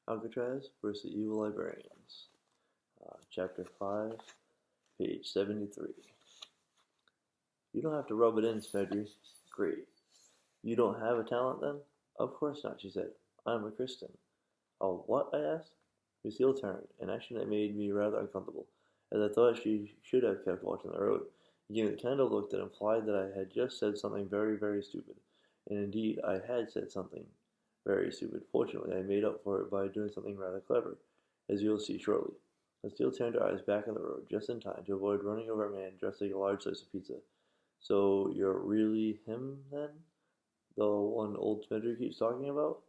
Alcatraz versus the Evil Librarians. Chapter 5, page 73. You don't have to rub it in, Smedry. Great. You don't have a talent then? Of course not, she said. I'm a Christian. Oh, what? I asked. Lucille turned, an action that made me rather uncomfortable, as I thought she should have kept watching the road. He gave me the kind of look that implied that I had just said something very, very stupid. And indeed, I had said something very stupid. Fortunately, I made up for it by doing something rather clever, as you'll see shortly. Lucille turned her eyes back on the road just in time to avoid running over a man dressed like a large slice of pizza. So you're really him, then? The one old Smedry keeps talking about?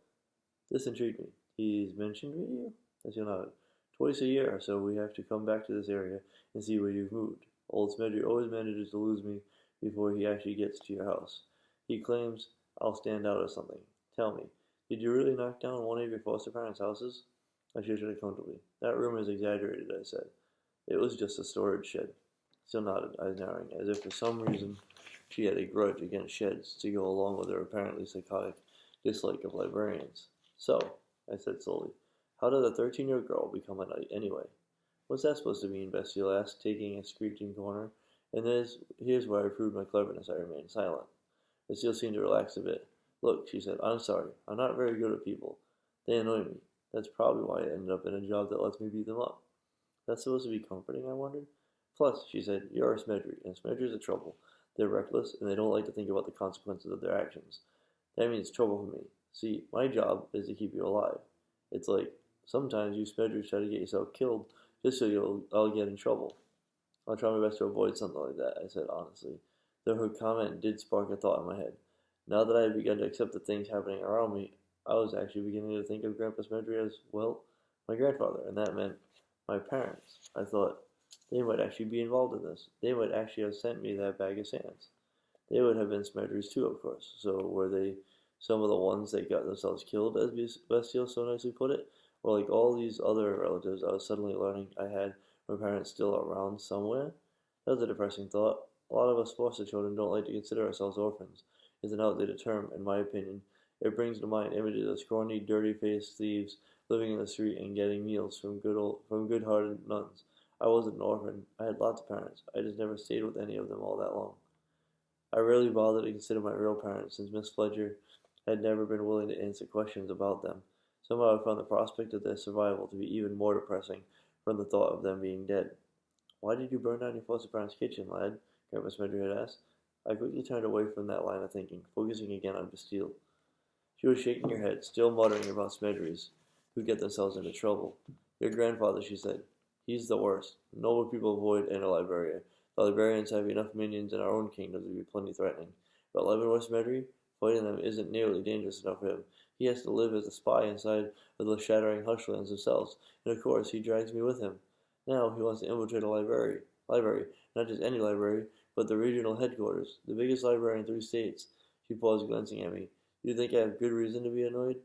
This intrigued me. He's mentioned me to you? Lucille nodded. Twice a year or so we have to come back to this area and see where you've moved. Old Smedry always manages to lose me before he actually gets to your house. He claims I'll stand out or something. Tell me, did you really knock down one of your foster parents' houses? I shifted comfortably. That rumor is exaggerated, I said. It was just a storage shed. Still nodded, eyes narrowing, as if for some reason she had a grudge against sheds to go along with her apparently psychotic dislike of librarians. So, I said slowly, how did a 13-year-old girl become a knight anyway? What's that supposed to mean? Bastille asked, taking a screeching corner. And here's where I proved my cleverness. I remained silent. Bastille seemed to relax a bit. Look, she said, I'm sorry. I'm not very good at people. They annoy me. That's probably why I ended up in a job that lets me beat them up. That's supposed to be comforting, I wondered. Plus, she said, you're a Smedry, and Smedry's are trouble. They're reckless, and they don't like to think about the consequences of their actions. That means trouble for me. See, my job is to keep you alive. It's like, sometimes you Smedrys try to get yourself killed just so I'll get in trouble. I'll try my best to avoid something like that, I said honestly, though her comment did spark a thought in my head. Now that I had begun to accept the things happening around me, I was actually beginning to think of Grandpa Smedry as, well, my grandfather, and that meant my parents. I thought, they might actually be involved in this. They might actually have sent me that bag of sands. They would have been Smedrys too, of course. So were they some of the ones that got themselves killed, as Bastille so nicely put it? Or like all these other relatives I was suddenly learning I had my parents still around somewhere? That was a depressing thought. A lot of us foster children don't like to consider ourselves orphans. It's an outdated term, in my opinion. It brings to mind images of scrawny, dirty-faced thieves living in the street and getting meals from good-hearted nuns. I wasn't an orphan. I had lots of parents. I just never stayed with any of them all that long. I rarely bothered to consider my real parents, since Miss Fletcher had never been willing to answer questions about them. Somehow I found the prospect of their survival to be even more depressing from the thought of them being dead. Why did you burn down your foster parents' kitchen, lad? Grandpa Smedry had asked. I quickly turned away from that line of thinking, focusing again on Bastille. She was shaking her head, still muttering about Smedrys, who get themselves into trouble. Your grandfather, she said. He's the worst. Noble people avoid Interlibraria. The librarians have enough minions in our own kingdom to be plenty threatening. But Leavenworth Smedry, fighting them isn't nearly dangerous enough for him. He has to live as a spy inside of the shattering hushlands themselves, and of course he drags me with him. Now he wants to infiltrate a library, not just any library, but the regional headquarters, the biggest library in 3 states. She paused, glancing at me. You think I have good reason to be annoyed?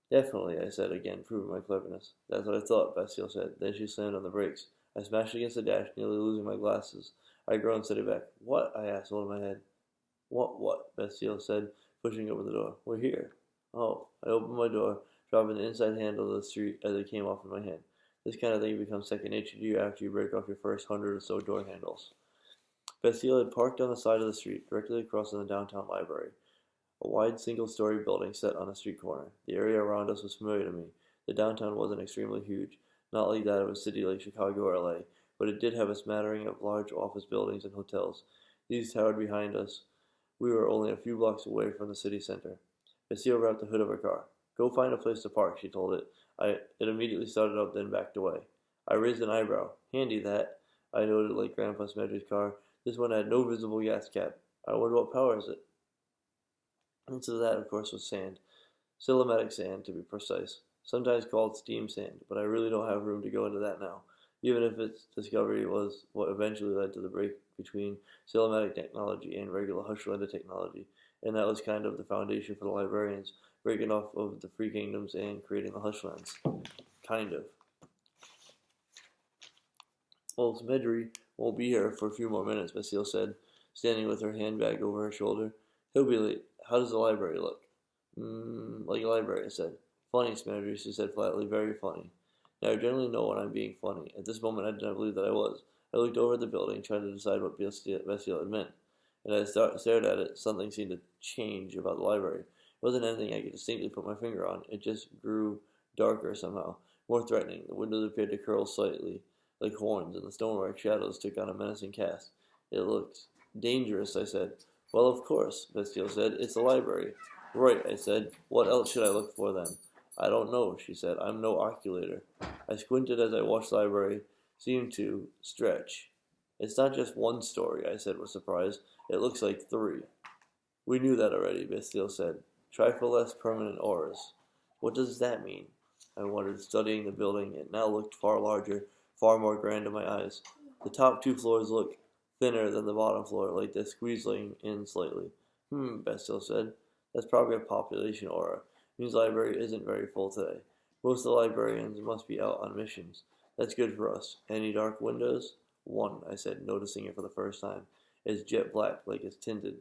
Definitely, I said again, proving my cleverness. That's what I thought, Bastille said. Then she slammed on the brakes. I smashed against the dash, nearly losing my glasses. I groaned and set it back. What? I asked, holding my head. What? Bastille said, pushing open the door. We're here. Oh, I opened my door, dropping the inside handle of the street as it came off in my hand. This kind of thing becomes second nature to you after you break off your first 100 or so door handles. Bastille had parked on the side of the street, directly across from the downtown library. A wide single-story building set on a street corner. The area around us was familiar to me. The downtown wasn't extremely huge, not like that of a city like Chicago or LA, but it did have a smattering of large office buildings and hotels. These towered behind us. We were only a few blocks away from the city center. Bastille wrapped the hood of her car. Go find a place to park, she told it. It immediately started up, then backed away. I raised an eyebrow. Handy, that. I noted, like Grandpa Smedry's car. This one had no visible gas cap. I wonder what powers it. Answer to that, of course, was sand. Sillimatic sand, to be precise. Sometimes called steam sand, but I really don't have room to go into that now, even if its discovery was what eventually led to the break between Sillimatic technology and regular Hushland technology, and that was kind of the foundation for the librarians, breaking off of the Free Kingdoms and creating the Hushlands. Kind of. Well, Smedry won't be here for a few more minutes, Bastille said, standing with her handbag over her shoulder. He'll be late. How does the library look? Like a library, I said. Funny, Smedry, she said flatly, very funny. Now, I generally know when I'm being funny. At this moment, I did not believe that I was. I looked over at the building, trying to decide what Bastille had meant. And as I stared at it, something seemed to change about the library. It wasn't anything I could distinctly put my finger on. It just grew darker somehow, more threatening. The windows appeared to curl slightly, like horns, and the stonework shadows took on a menacing cast. It looked dangerous, I said. Well, of course, Bastille said. It's a library. Right, I said. What else should I look for then? I don't know, she said. I'm no oculator. I squinted as I watched the library seem to stretch. It's not just one story, I said with surprise. It looks like 3. We knew that already, Bastille said. Try for less permanent auras. What does that mean? I wondered, studying the building. It now looked far larger, far more grand to my eyes. The top 2 floors looked thinner than the bottom floor, like they're squeezing in slightly. Bastille said. That's probably a population aura. Means the library isn't very full today. Most of the librarians must be out on missions. That's good for us. Any dark windows? 1, I said, noticing it for the first time. It's jet black, like it's tinted.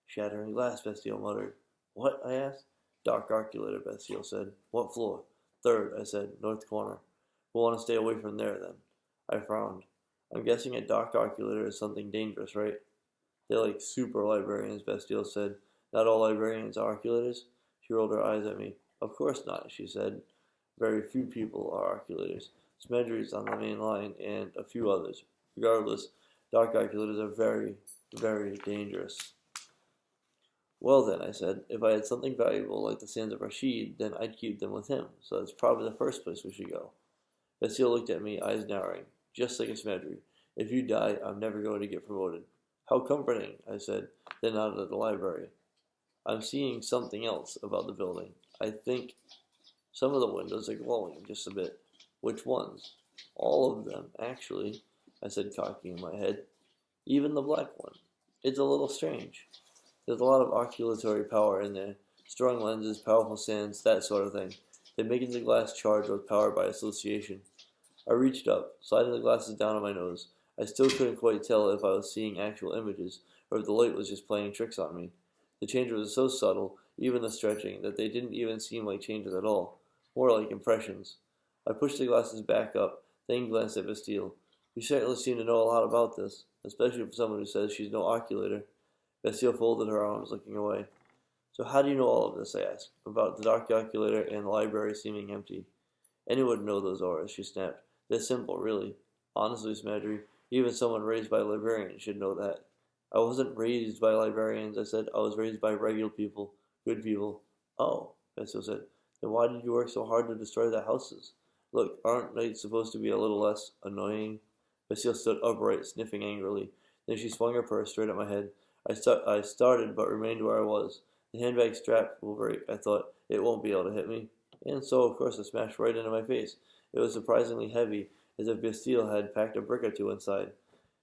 Shattering glass, Bastille muttered. What? I asked. Dark oculator, Bastille said. What floor? 3rd, I said, north corner. We'll want to stay away from there, then. I frowned. I'm guessing a dark oculator is something dangerous, right? They're like super librarians, Bastille said. Not all librarians are oculators. She rolled her eyes at me. Of course not, she said. Very few people are oculators. Smedry's on the main line, and a few others. Regardless, dark oculators are very, very dangerous. Well then, I said, if I had something valuable like the sands of Rashid, then I'd keep them with him, so that's probably the first place we should go. Bastille looked at me, eyes narrowing, just like a Smedry. If you die, I'm never going to get promoted. How comforting, I said, then nodded at the library. I'm seeing something else about the building. I think some of the windows are glowing just a bit. Which ones? All of them, actually, I said, cocking my head. Even the black one. It's a little strange. There's a lot of oculatory power in there. Strong lenses, powerful sands, that sort of thing. They make the glass charged with power by association. I reached up, sliding the glasses down on my nose. I still couldn't quite tell if I was seeing actual images, or if the light was just playing tricks on me. The changes were so subtle, even the stretching, that they didn't even seem like changes at all. More like impressions. I pushed the glasses back up, then glanced at Bastille. You certainly seem to know a lot about this, especially for someone who says she's no oculator. Bastille folded her arms, looking away. So how do you know all of this, I asked, about the dark calculator and the library seeming empty? Anyone would know those auras, she snapped. They're simple, really. Honestly, Smedry, even someone raised by librarians should know that. I wasn't raised by librarians, I said. I was raised by regular people, good people. Oh, Bastille said. Then why did you work so hard to destroy the houses? Look, aren't nights supposed to be a little less annoying? Bastille stood upright, sniffing angrily. Then she swung her purse straight at my head. I started, but remained where I was. The handbag strap will break, I thought. It won't be able to hit me. And so, of course, it smashed right into my face. It was surprisingly heavy, as if Bastille had packed a brick or 2 inside.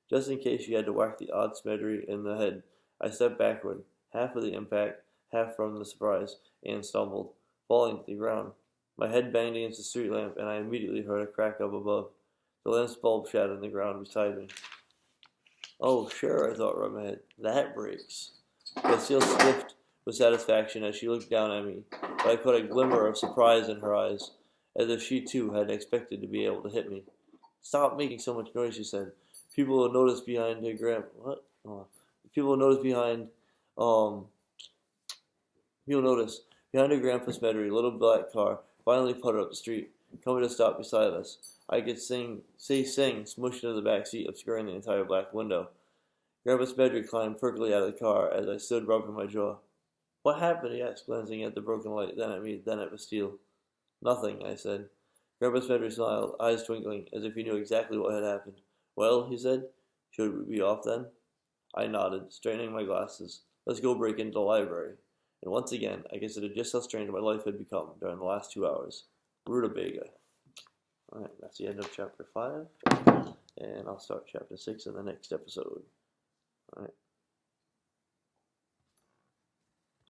Just in case she had to whack the odd Smedry in the head, I stepped backward, half of the impact, half from the surprise, and stumbled, falling to the ground. My head banged against the street lamp, and I immediately heard a crack up above. The lamp's bulb shattered in the ground beside me. Oh, sure, I thought, rubbing my head. That breaks. Bastille sniffed with satisfaction as she looked down at me, but I caught a glimmer of surprise in her eyes, as if she too had expected to be able to hit me. Stop making so much noise, she said. People will notice behind her What? Oh. People will notice behind, People notice. Behind her Grandpa Smedry, a little black car finally puttered up the street, coming to stop beside us. I could say sing, smushed into the back seat, obscuring the entire black window. Grandpa Smedry climbed perkily out of the car as I stood rubbing my jaw. What happened? He asked, glancing at the broken light, then at me, then at Bastille. Nothing, I said. Grandpa Smedry smiled, eyes twinkling, as if he knew exactly what had happened. Well, he said, should we be off then? I nodded, straightening my glasses. Let's go break into the library. And once again, I considered just how strange my life had become during the last 2 hours. Rutabaga. Alright, that's the end of chapter 5. And I'll start chapter 6 in the next episode. Alright.